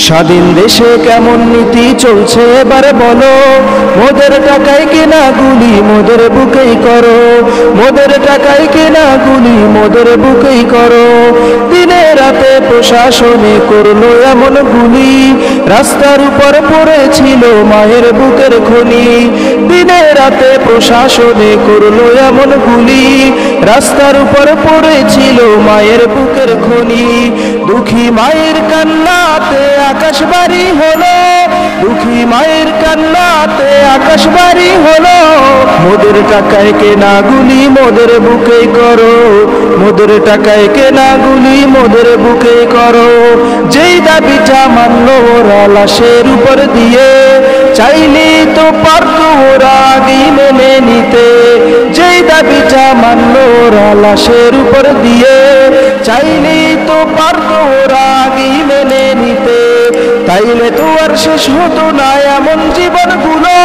স্বাধীন দেশে কেমন নীতি চলছে এবার বলো, মোদের টাকায় কেনা গুলি মোদের বুকেই করো, মোদের টাকায় কেনা গুলি মোদের বুকেই করো। দিনে রাতে প্রশাসনে করলো এমন গুলি, রাস্তার উপর পড়েছিল মায়ের বুকের খনি। দিনে রাতে প্রশাসনে করলো এমন গুলি, রাস্তার উপর পড়েছিল মায়ের বুকের খনি। দুঃখী মায়ের কান্নাতে আকাশবাড়ি হলো, দুঃখী মায়ের কান্নাতে আকাশবাড়ি হলো। মোদের টাকায় কেনা গুলি মোদের বুকে করো, মোদের টাকায় কেনা গুলি মোদের বুকে করো। যেই দাবিটা মানলো ওরা লাশের উপর দিয়ে, চাইলে তো পারতো ওরা আগেই মেনে নিতে। যেই দাবিটা মানলো ওরা লাশের উপর দিয়ে, চাইলে তো পারতো ওরা আগেই মেনে নিতে। তাইলে তো আর শেষ হতো না এমন জীবনগুলো,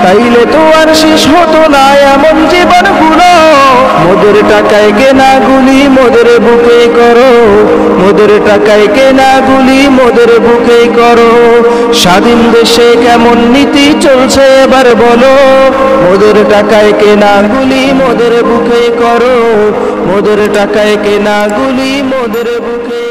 তাইলে তো আর শেষ হতো না এমন জীবনগুলো। মোদের টাকায় কেনা গুলি মোদের বুকে করো, মোদের টাকায় কেনা গুলি মোদের বুকে করো। স্বাধীন দেশে কেমন নীতি চলছে এবার বলো, মোদের টাকায় কেনা গুলি মোদের বুকে করো, মোদের টাকায় কেনা গুলি মোদের বুকে